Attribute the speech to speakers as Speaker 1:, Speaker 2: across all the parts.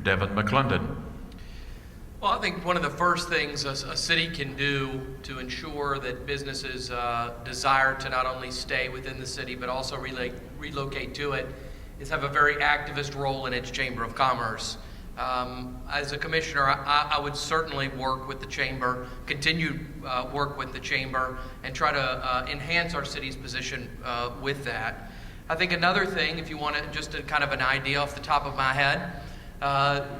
Speaker 1: Devin McClendon.
Speaker 2: Well, I think one of the first things a city can do to ensure that businesses desire to not only stay within the city but also relocate to it is have a very activist role in its Chamber of Commerce. As a commissioner, I would certainly work with the Chamber, continue work with the Chamber, and try to enhance our city's position with that. I think another thing, if you want to, just a kind of an idea off the top of my head,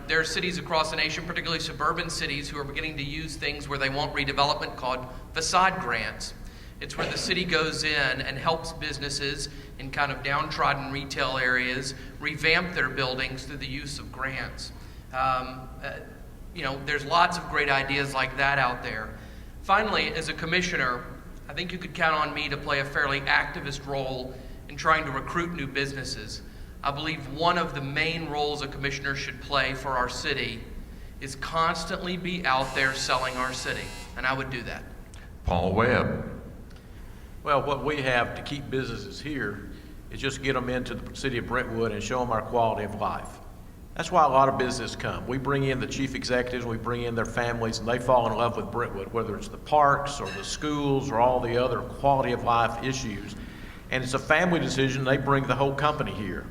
Speaker 2: there are cities across the nation, particularly suburban cities, who are beginning to use things where they want redevelopment called facade grants. It's where the city goes in and helps businesses in kind of downtrodden retail areas revamp their buildings through the use of grants. There's lots of great ideas like that out there. Finally, as a commissioner, I think you could count on me to play a fairly activist role in trying to recruit new businesses. I believe one of the main roles a commissioner should play for our city is constantly be out there selling our city, and I would do that.
Speaker 1: Paul Webb.
Speaker 3: Well, what we have to keep businesses here is just get them into the city of Brentwood and show them our quality of life. That's why a lot of business come. We bring in the chief executives, we bring in their families, and they fall in love with Brentwood, whether it's the parks or the schools or all the other quality of life issues. And it's a family decision. They bring the whole company here.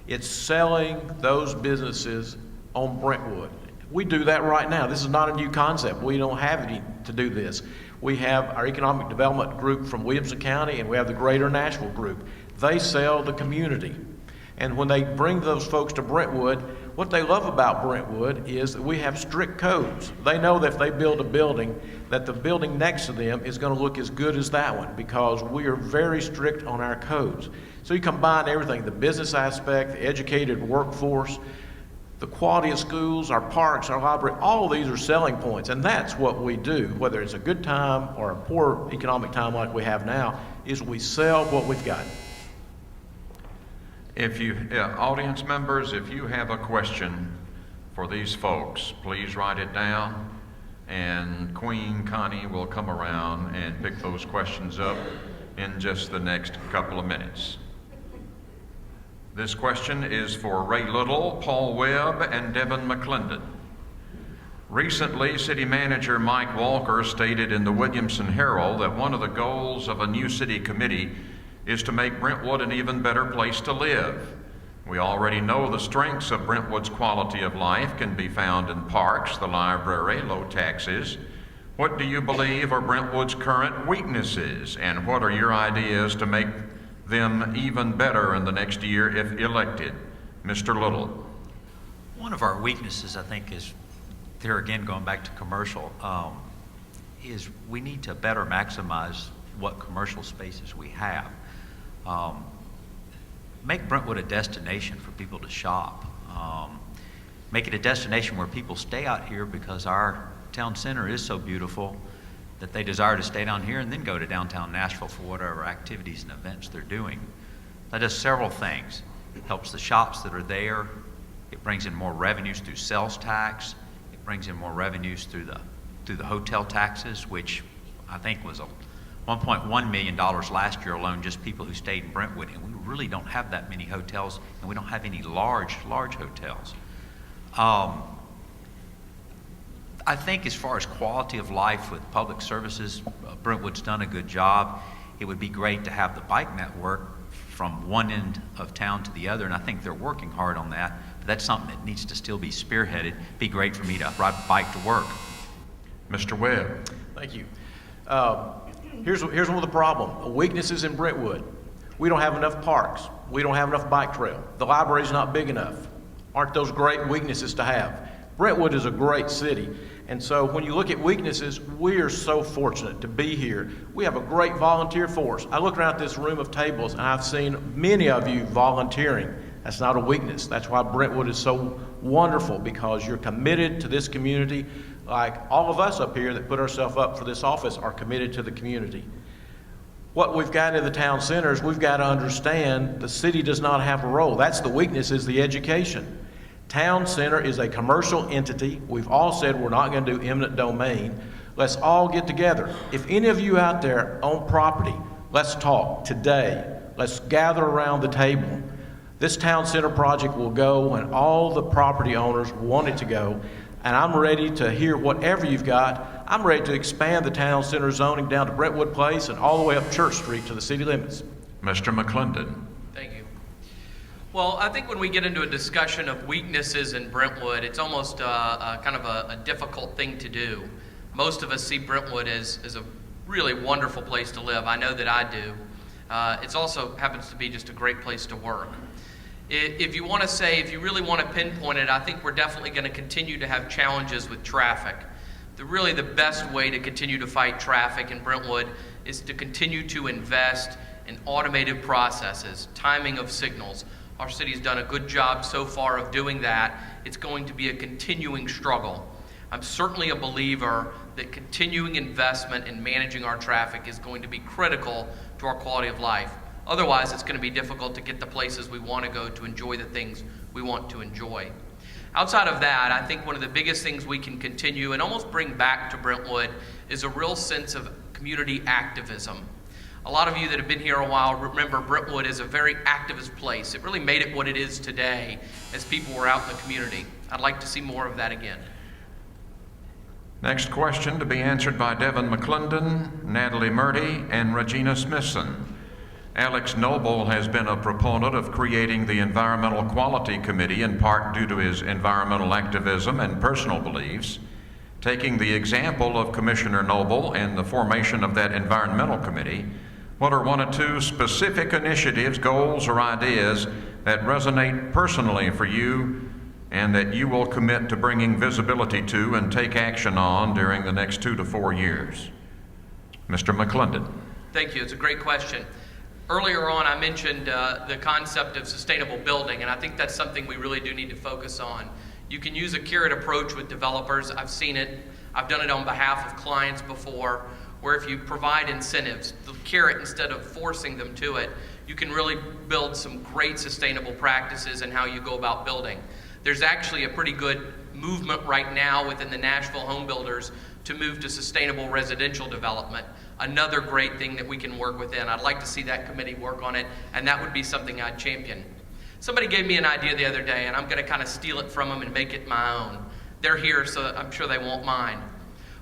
Speaker 3: It's selling those businesses on Brentwood. We do that right now. This is not a new concept. We don't have any to do this. We have our economic development group from Williamson County, and we have the Greater Nashville group. They sell the community. And when they bring those folks to Brentwood, what they love about Brentwood is that we have strict codes. They know that if they build a building, that the building next to them is going to look as good as that one, because we are very strict on our codes. So you combine everything, the business aspect, the educated workforce, the quality of schools, our parks, our library, all of these are selling points, and that's what we do, whether it's a good time or a poor economic time like we have now, is we sell what we've got.
Speaker 1: If you, audience members, if you have a question for these folks, please write it down, and Queen Connie will come around and pick those questions up in just the next couple of minutes. This question is for Ray Little, Paul Webb, and Devin McClendon. Recently, City Manager Mike Walker stated in the Williamson Herald that one of the goals of a new city committee is to make Brentwood an even better place to live. We already know the strengths of Brentwood's quality of life can be found in parks, the library, low taxes. What do you believe are Brentwood's current weaknesses, and what are your ideas to make them even better in the next year if elected? Mr. Little.
Speaker 4: One of our weaknesses, I think, is, there again going back to commercial, is we need to better maximize what commercial spaces we have. Make Brentwood a destination for people to shop. Make it a destination where people stay out here because our town center is so beautiful that they desire to stay down here and then go to downtown Nashville for whatever activities and events they're doing. That does several things. It helps the shops that are there. It brings in more revenues through sales tax. It brings in more revenues through the hotel taxes, which I think was $1.1 million last year alone, just people who stayed in Brentwood, and we really don't have that many hotels, and we don't have any large hotels. I think as far as quality of life with public services, Brentwood's done a good job. It would be great to have the bike network from one end of town to the other, and I think they're working hard on that, but that's something that needs to still be spearheaded. It'd be great for me to ride a bike to work.
Speaker 1: Mr. Webb.
Speaker 3: Thank you. Here's one of the problems. Weaknesses in Brentwood. We don't have enough parks. We don't have enough bike trail. The library's not big enough. Aren't those great weaknesses to have? Brentwood is a great city. And so when you look at weaknesses, we are so fortunate to be here. We have a great volunteer force. I look around this room of tables and I've seen many of you volunteering. That's not a weakness. That's why Brentwood is so wonderful, because you're committed to this community. Like all of us up here that put ourselves up for this office are committed to the community. What we've got in the town centers, we've got to understand the city does not have a role. That's the weakness, is the education. Town center is a commercial entity. We've all said we're not going to do eminent domain. Let's all get together. If any of you out there own property, let's talk today. Let's gather around the table. This town center project will go when all the property owners want it to go, and I'm ready to hear whatever you've got. I'm ready to expand the town center zoning down to Brentwood Place and all the way up Church Street to the city limits.
Speaker 1: Mr. McClendon.
Speaker 2: Thank you. Well, I think when we get into a discussion of weaknesses in Brentwood, it's almost kind of a difficult thing to do. Most of us see Brentwood as a really wonderful place to live. I know that I do. It's also happens to be just a great place to work. If you really want to pinpoint it, I think we're definitely going to continue to have challenges with traffic. Really the best way to continue to fight traffic in Brentwood is to continue to invest in automated processes, timing of signals. Our city's done a good job so far of doing that. It's going to be a continuing struggle. I'm certainly a believer that continuing investment in managing our traffic is going to be critical to our quality of life. Otherwise, it's going to be difficult to get the places we want to go to enjoy the things we want to enjoy. Outside of that, I think one of the biggest things we can continue and almost bring back to Brentwood is a real sense of community activism. A lot of you that have been here a while remember Brentwood is a very activist place. It really made it what it is today as people were out in the community. I'd like to see more of that again.
Speaker 1: Next question to be answered by Devin McClendon, Natalie Murdy, and Regina Smithson. Alex Noble has been a proponent of creating the Environmental Quality Committee in part due to his environmental activism and personal beliefs. Taking the example of Commissioner Noble and the formation of that environmental committee, what are one or two specific initiatives, goals, or ideas that resonate personally for you and that you will commit to bringing visibility to and take action on during the next 2 to 4 years? Mr. McClendon.
Speaker 2: Thank you. It's a great question. Earlier on, I mentioned the concept of sustainable building, and I think that's something we really do need to focus on. You can use a carrot approach with developers. I've seen it. I've done it on behalf of clients before, where if you provide incentives, the carrot, instead of forcing them to it, you can really build some great sustainable practices in how you go about building. There's actually a pretty good movement right now within the Nashville home builders to move to sustainable residential development. Another great thing that we can work within. I'd like to see that committee work on it, and that would be something I'd champion. Somebody gave me an idea the other day, and I'm going to kind of steal it from them and make it my own. They're here, so I'm sure they won't mind.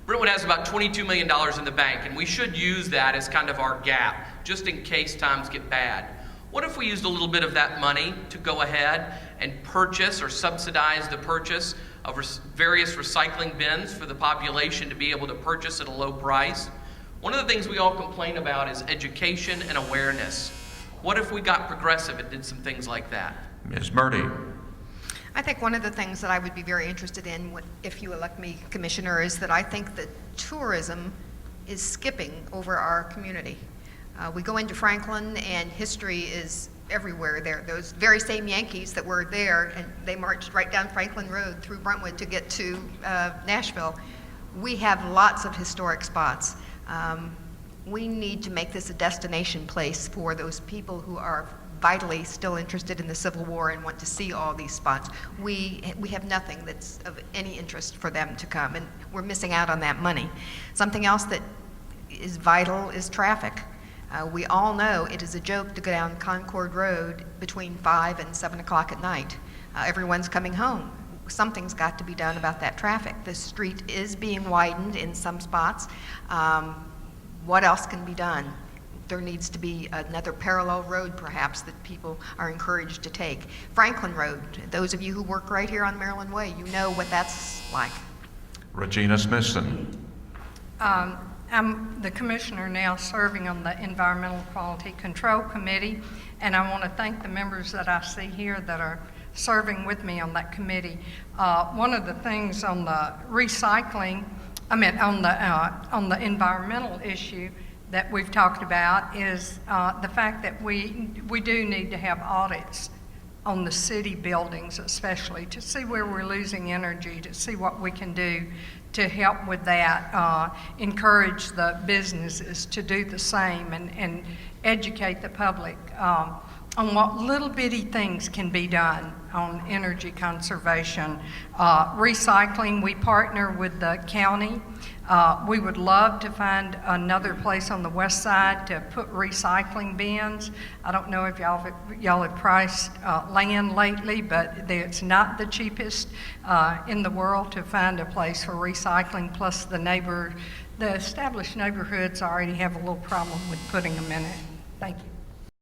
Speaker 2: Brentwood has about $22 million in the bank, and we should use that as kind of our gap, just in case times get bad. What if we used a little bit of that money to go ahead and purchase or subsidize the purchase of various recycling bins for the population to be able to purchase at a low price? One of the things we all complain about is education and awareness. What if we got progressive and did some things like that?
Speaker 1: Ms. Murdy.
Speaker 5: I think one of the things that I would be very interested in, if you elect me commissioner, is that I think that tourism is skipping over our community. We go into Franklin and history is everywhere there. Those very same Yankees that were there, and they marched right down Franklin Road through Brentwood to get to Nashville. We have lots of historic spots. We need to make this a destination place for those people who are vitally still interested in the Civil War and want to see all these spots. We have nothing that's of any interest for them to come, and we're missing out on that money. Something else that is vital is traffic. We all know it is a joke to go down Concord Road between 5 and 7 o'clock at night. Everyone's coming home. Something's got to be done about that traffic. The street is being widened in some spots. What else can be done? There needs to be another parallel road, perhaps, that people are encouraged to take. Franklin Road, those of you who work right here on Maryland Way, you know what that's like.
Speaker 1: Regina Smithson.
Speaker 6: I'm the commissioner now serving on the Environmental Quality Control Committee, and I want to thank the members that I see here that are serving with me on that committee. One of the things on the recycling, on the environmental issue that we've talked about is the fact that we do need to have audits on the city buildings, especially to see where we're losing energy, to see what we can do to help with that, encourage the businesses to do the same, and educate the public on what little bitty things can be done on energy conservation. Recycling, we partner with the county We would love to find another place on the west side to put recycling bins. I don't know if y'all have priced land lately, but it's not the cheapest in the world to find a place for recycling, plus the established neighborhoods already have a little problem with putting them in it. Thank you.